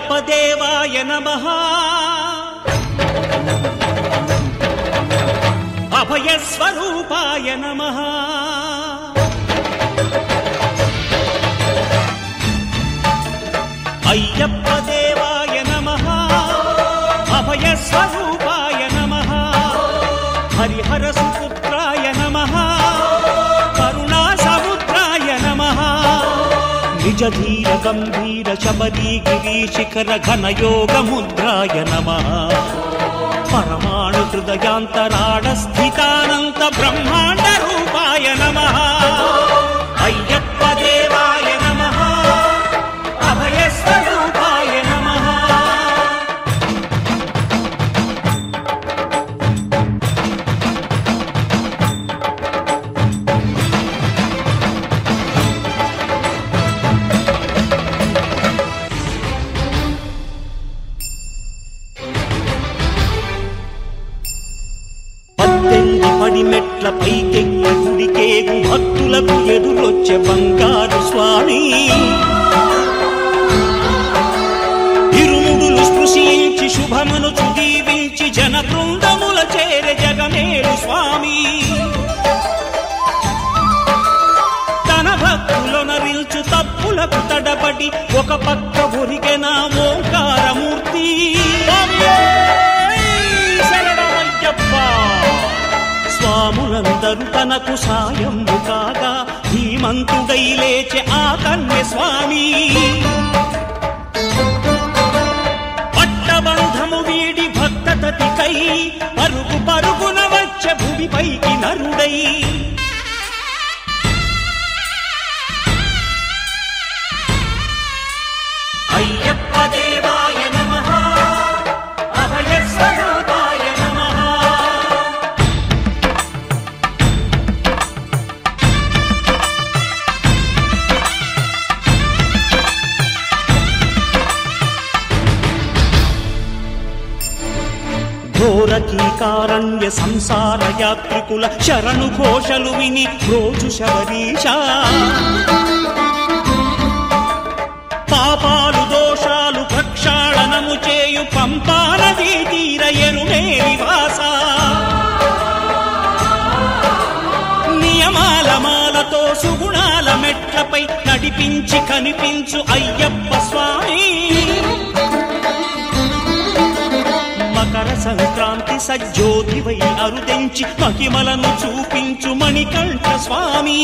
అయ్యప్ప దేవాయ నమః అభయ స్వరూపాయ నమః అయ్యప్ప దేవాయ నమః అభయ స్వరూపాయ నమః హరిహర సుపుత్రాయ నమః కరుణా సముద్రాయ నమః నిజ ధీర గంభీర శబరీ గిరి శిఖర ఘన యోగ ముద్రాయ నమః పరమాణు హృదయాంతరాళ స్థితానంత బ్రహ్మాండ రూపాయ నమః అయ్యప్ప దేవాయ నమః అభయ స్వరూపాయ నమః పడిమెట్ల పైకెక్కి గుడికేగు భక్తులకు ఎదురొచ్చే బంగారు స్వామి ఇరుముడులు స్పృశించి శుభమనుచు దీవించి జన బృందముల చేరే జగమేలు స్వామి తన భక్తులొనరిల్చు తప్పులకు తడబడి ఒక పక్క ఒరిగెన ఓంకారమూర్తి స్వాములందరూ తనకు సాయము కాగా ధీమంతుడై లేచే ఆ కన్య స్వామి పట్టబంధము వీడి భక్తతతికై పరుగు పరుగున వచ్చే భూమిపైకి నరుడై అయ్యప్ప దేవాయ నమః అభయ స్వరూపాయ నమః ఘోరకీకారణ్య సంసార యాత్రికుల శరణు ఘోషలు విని రోజు శబరీశ పాపాలు దోషాలు ప్రక్షాళనము చేయు పంపానదీ తీర ఎరుమే నివాస నియమాల మాలతో సుగుణాల మెట్లపై నడిపించి కనిపించు అయ్యప్ప స్వామి మకర సంక్రాంతి సజ్జోతివై అరుదెంచి మహిమలను చూపించు మణికంఠ స్వామి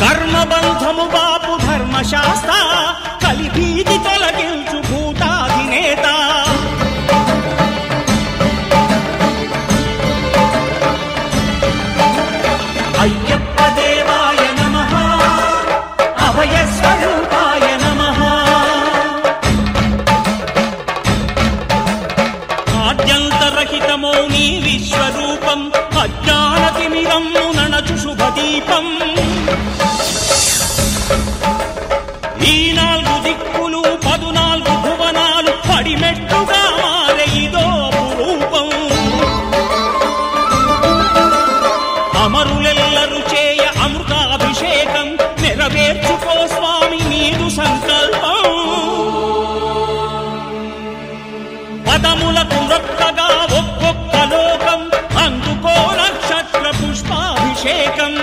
కర్మబంధము బాపు ధర్మశాస్త్ర కలిభీతి తొలగించు భూతాధినేత అయ్యప్ప దేవాయ నమః అభయ స్వరూపాయ నమః ఆద్యంతరహితమో నీ విశ్వరూపం అజ్ఞానతిమిరము నణచు శుభదీపం ఈ 4 దిక్కులు 14 భువనాలు పడిమెట్టుగా మారే ఇదో రూపం అమరులెల్లరు చేయ అమృతాభిషేకం నెరవేర్చుకో స్వామి నీదు సంకల్పం పదములకు రొక్కగా ఒక్కొక్క లోకం అందుకో నక్షత్ర పుష్పాభిషేకం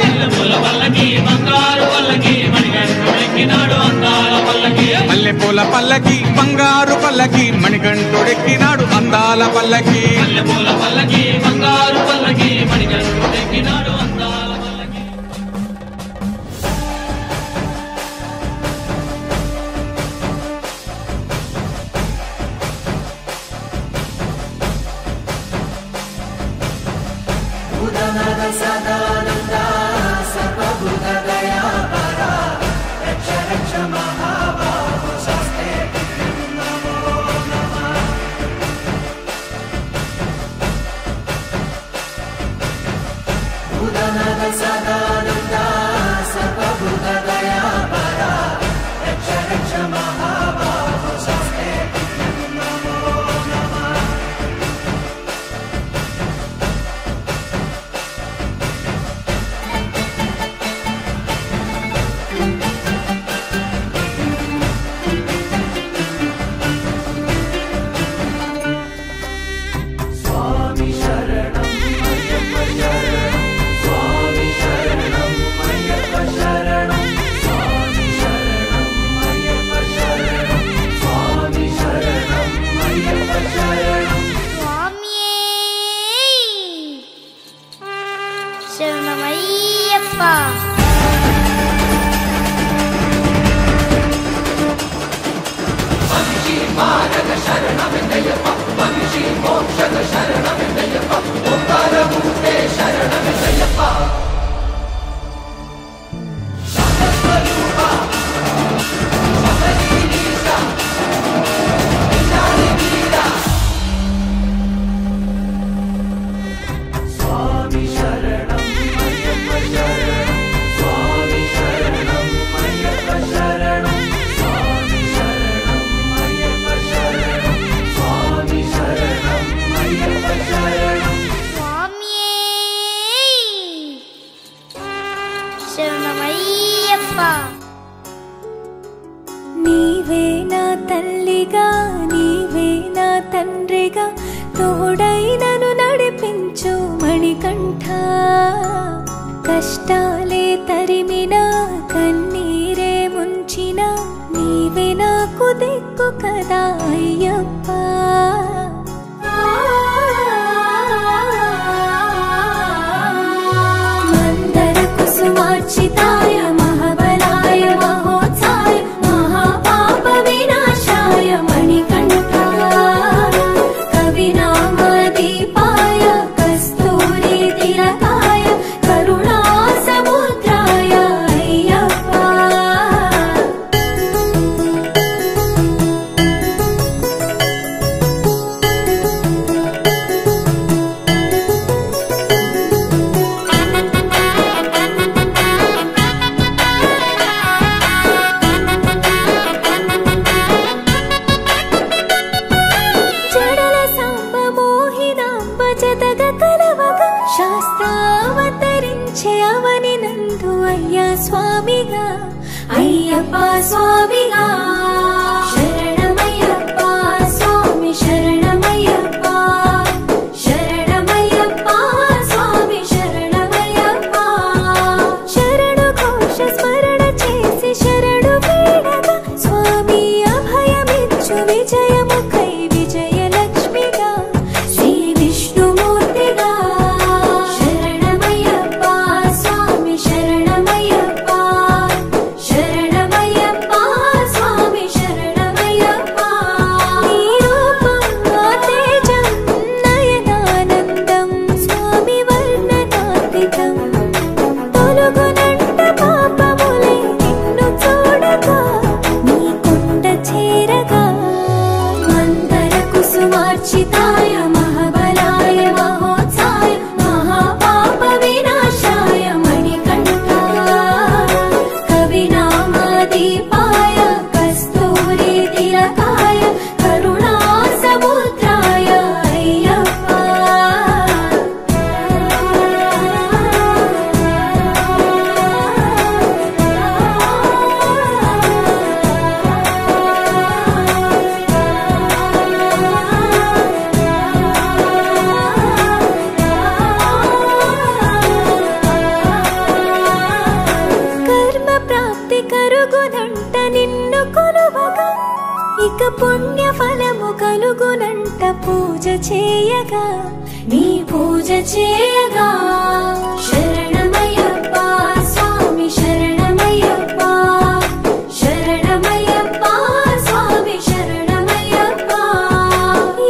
మల్లెపూల పల్లకి బంగారు పల్లకి మణికంఠుడెక్కినాడు అందాల పల్లకి మల్లెపూల పల్లకి బంగారు పల్లకి మణికంఠుడెక్కినాడు అందాల పల్లకి సదానంద సర్వభూత దయాపర రక్ష రక్ష మహాబాహు శాస్త్రే నమో నమః భూతనాథ సదానంద సర్వభూత దయాపర రక్ష రక్ష మహాబాహు శాస్త్రే నమో నమః నీవే నా తల్లిగా నీవే నా తండ్రిగా తోడైనను నడిపించు మణికంఠ కష్టాలే తరిమినా కన్నీరే ముంచినా నీవే నాకు దిక్కు కదా అయ్యప్ప మందర కుసుమార్చితాయ మహాబలాయ మహోత్సాయ మహాపాప వినాశాయ మణికంఠ కవినామ దీపాయ కస్తూరి తిలకాయ కరుణా సముద్రాయ అయ్యప్ప జడల సాంబ మోహినాంబ జతగ కలవగ శాస్త్రావతరించే అవని నందు అయ్యా స్వామిగా అయ్యప్ప స్వామిగా శరణమయ్యప్ప స్వామి శరణమయ్యప్ప శరణమయ్యప్ప స్వామి శరణమయ్యప్ప శరణు ఘోష స్మరణ చేసి శరణు వీడగా స్వామి అభయమిచ్చు విజయముఖై విజయలక్ష్మిగా శ్రీ విష్ణుమూర్తిగా శరణమయ్యప్ప స్వామి శరణమయ్యప్ప శరణమయ్యప్ప స్వామి శరణమయ్యప్ప నీ రూపం నా తేజం నయనానందం స్వామి వర్ణనాతీతం తొలగునంట పాపములే నిన్ను చూడగా నీ కొండ చేరగా మందర కుసుమార్చితాయ మహాబలాయ మహోత్సాయ మహాపాప వినాశాయ మణికంఠ కవినామ దీపాయ కస్తూరి తిలకాయ కరుణా సముద్రాయ అయ్యప్ప అంట నిన్ను కొలువగా ఇక పుణ్య ఫలము కలుగునంట పూజ చేయగా నీ పూజ చేయగా శరణమయ్యప్ప స్వామి శరణమయ్యప్ప శరణమయ్యప్ప స్వామి శరణమయ్యప్ప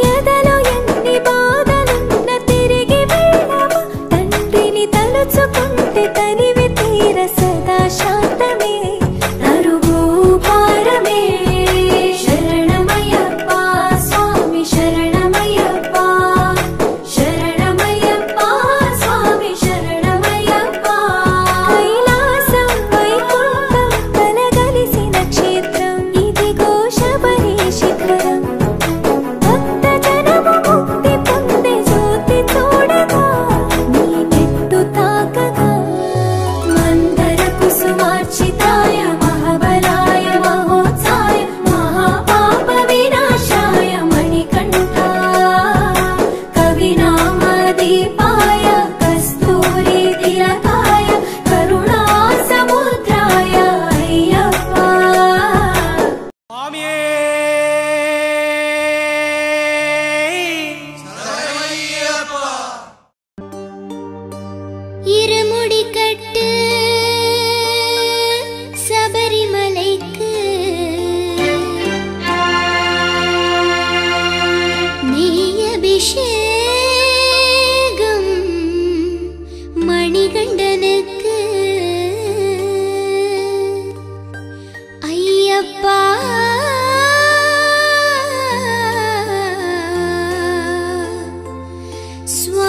ఎదలో ఎన్ని బాధలున్న తిరిగి వెళ్ళవా తండ్రిని తలుచుకుంటే తనివి తీర సదా శాంతమే తరుగు భారమే శరణమయ్యప్ప స్వామి శరణమయ్యప్ప శరణమయ్యప్ప స్వామి శరణమయ్యప్ప కైలాసం వైకుంఠం కలగలిసిన క్షేత్రం ఇదిగో శబరి శిఖరం భక్త జనము ముక్తి పొందే జ్యోతి చూడగా నీ మెట్టు తాకగా మందర కుసుమార్చితాయ మహాబలాయ మహోత్సాయ మహాపాప వినాశాయ మణికంఠ కవినామదీపాయ కస్తూరి తిలకాయ కరుణా సముద్రాయ అయ్యప్ప இருமுடி கட்டு சபரிமலைக்கு நீ அபிஷேகம் மணிகண்டனுக்கு ஐயப்பா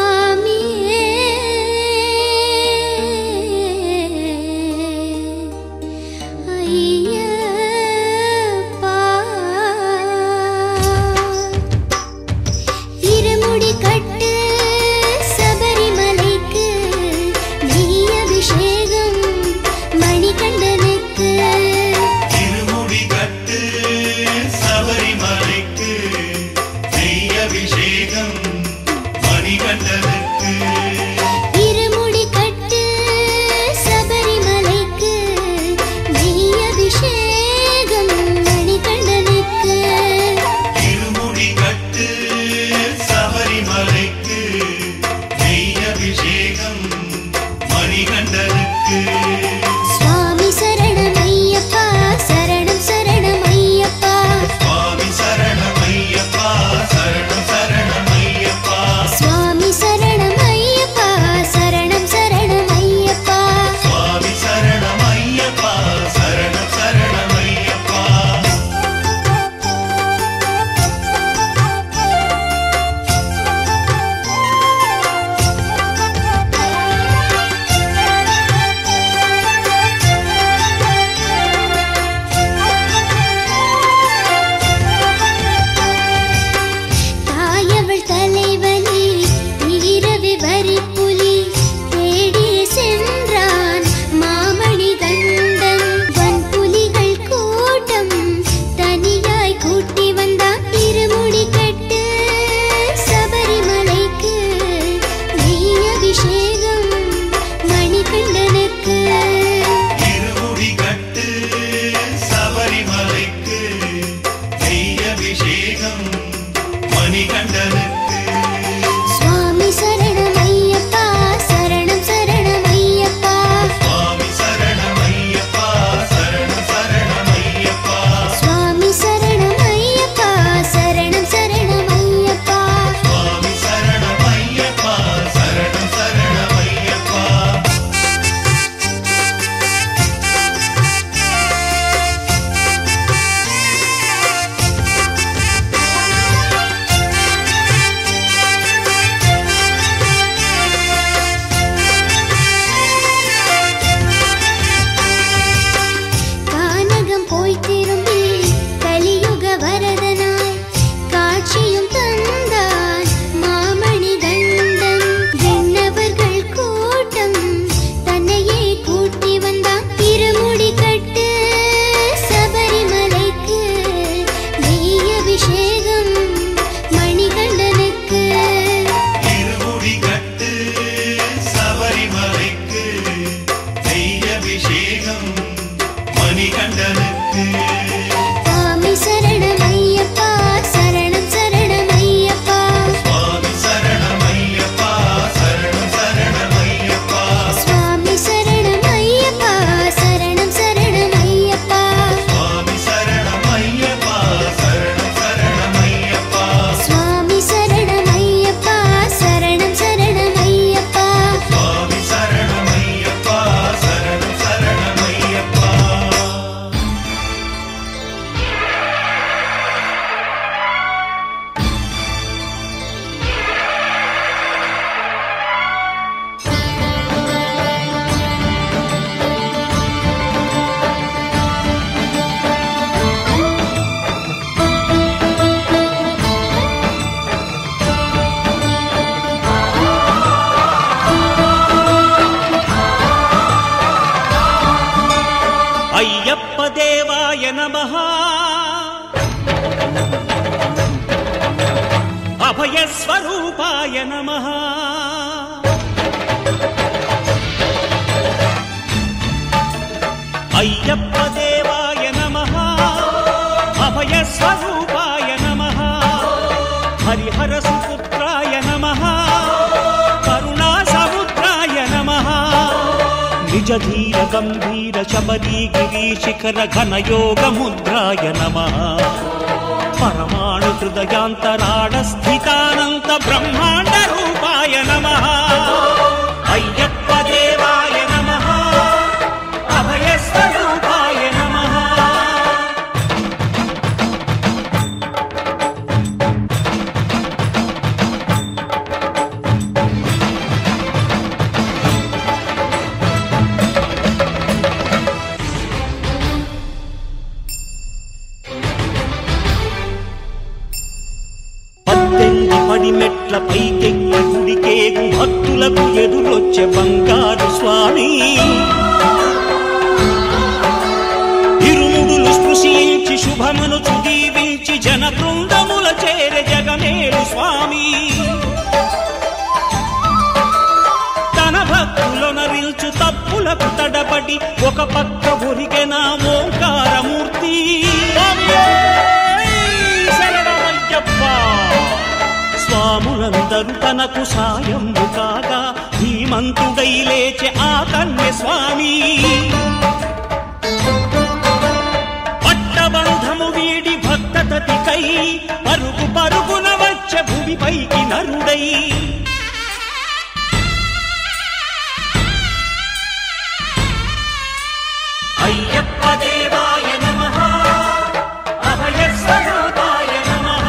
சுவாமியே ஐயப்பா இருமுடி கட்டு சபரிமலைக்கு நீ அபிஷேகம் மணிகண்டனுக்கு திருமுடி கட்டு சபரிமலைக்கு நெய் அபிஷேகம் மணிகண்டனுக்கு இருமுடி கட்டு சபரிமலைக்கு நெய் அபிஷேகம் மணிகண்டனுக்கு திருமுடி கட்டு சபரிமலைக்கு நெய் அபிஷேகம் மணிகண்டனுக்கு சுவாமி சரணமையப்பா சரணம் சரணமையப்பா சுவாமி சரணமையப்பா சரணம் சரணமையப்பா சுவாமி சரணமையப்பா சரணம் சரணமையப்பா சுவாமி சரணமையப்பா சரணம் சரணமையப்பா தாயவள் தலைவலி இரவி வரிப்புலி தேடி சென்றான் மாமணி கண்டன் வன்புலிகள் கூட்டம் தனியாய் கூட்டி வந்தான் இருமுடி கட்டு சபரிமலைக்கு நெய் அபிஷேகம் மணிகண்டனுக்கு திருமுடி கட்டு சபரிமலைக்கு நெய் அபிஷேகம் மணிகண்டனுக்கு சுவாமி சரணமையப்பா சரணம் சரணமையப்பா சுவாமி சரணமையப்பா சரணம் சரணமையப்பா சுவாமி சரணமையப்பா சரணம் சரணமையப்பா சுவாமி சரணமையப்பா சரணம் சரணமையப்பா கானகம் போய் திரும்பி கலியுக வரதனாய் காட்சியும் தந்தான் மாமணி கண்டன் விண்ணவர்கள் கூட்டம் தன்னையே கூட்டி வந்தான் இருமுடி கட்டு சபரிமலைக்கு நெய் அபிஷேகம் மணிகண்டனுக்கு திருமுடி கட்டு சபரிமலைக்கு நெய் அபிஷேகம் மணிகண்டனுக்கு స్వామి శరణమయ్యప్ప శరణం శరణమయ్యప్ప స్వామి శరణమయ్యప్ప శరణం శరణమయ్యప్ప స్వామి శరణమయ్యప్ప శరణం శరణమయ్యప్ప స్వామి శరణమయ్యప్ప శరణం శరణమయ్యప్ప స్వామి శరణమయ్యప్ప శరణం శరణమయ్యప్ప స్వామి శరణమయ్యప్ప శరణం శరణమయ్యప్ప అయ్యప్ప దేవాయ నమః అభయస్వరూపాయ నమః అయ్యప్ప దేవాయ నమః అభయస్వరూపాయ నమః హరిహర సుపుత్రాయ నమః కరుణా సముద్రాయ నమః నిజ ధీర గంభీర శబరీ గిరి శిఖర ఘనయోగ ముద్రాయ నమః పరమాణు హృదయాంతరాడ స్థితానంత బ్రహ్మాండ రూపాయ నమః అయ్యప్ప దేవాయ నమః అభయస్వరూపాయ నమః పద్దెనిమిది పడిమెట్ల పైకెక్కి గుడికేగు భక్తులకు ఎదురొచ్చే బంగారు స్వామి ఇరుముడులు స్పృశించి శుభమును దీవించి జన బృందముల చేరే జగమేలు స్వామి తన భక్తులొనరిల్చు తప్పులకు తడబడి ఒక పక్క ఒరిగెన ఓంకారమూర్తి శరణమయ్యప్ప స్వాములందరూ తనకు సాయము కాగా ధీమంతుడై లేచే ఆ కన్య స్వామి పట్టబంధము వీడి భక్తతతికై పరుగు పరుగున వచ్చే భూమిపైకి నరుడై అయ్యప్ప దేవాయ నమః అభయస్వరూపాయ నమః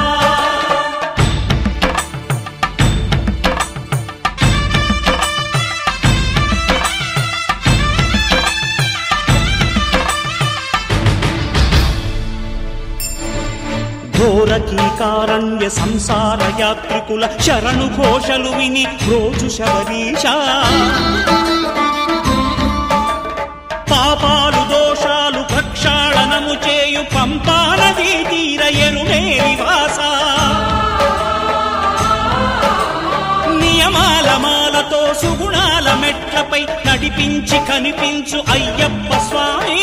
ఘోరకీకారణ్య సంసార యాత్రికుల శరణు ఘోషలు విని రోజు శబరీష పాపాలు దోషాలు ప్రక్షాళనము చేయు పంపా నదీ తీర ఎరుమే నివాస నియమాల మాలతో సుగుణాల మెట్లపై నడిపించి కనిపించు అయ్యప్ప స్వామి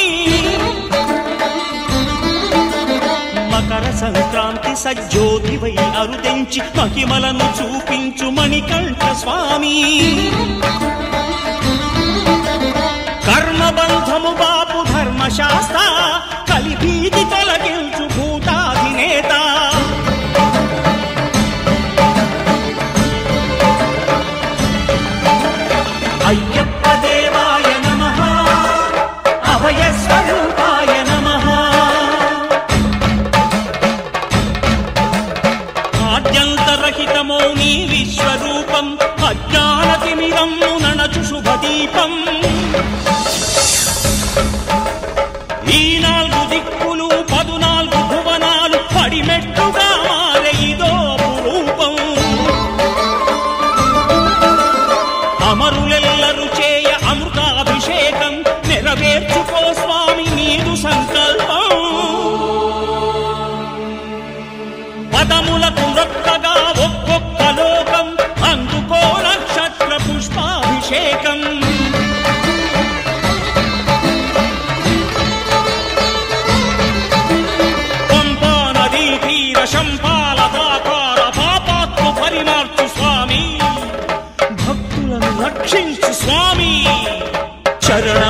మకర సంక్రాంతి సజ్జోతివై అరుదెంచి మహిమలను చూపించు మణికంఠ స్వామి కర్మబంధము బాపు ధర్మశాస్త్ర కలిభీతి తొలగించు భూతాధినేత అయ్యప్ప దేవాయ నమః అభయస్వరూపాయ నమః ఆద్యంతరహితమో నీ విశ్వరూపం అజ్ఞానతిమిరమ్ము నణచు శుభదీపం ఈ 4 దిక్కులు 14 భువనాలు పడిమెట్టుగా మారే ఇదో రూపం అమరులెల్లరు చేయ అమృతాభిషేకం నెరవేర్చుకో స్వామి నీదు సంకల్పం పదములకు రొక్కగా ఒక్కొక్క లోకం అందుకో నక్షత్ర పుష్పాభిషేకం శరణ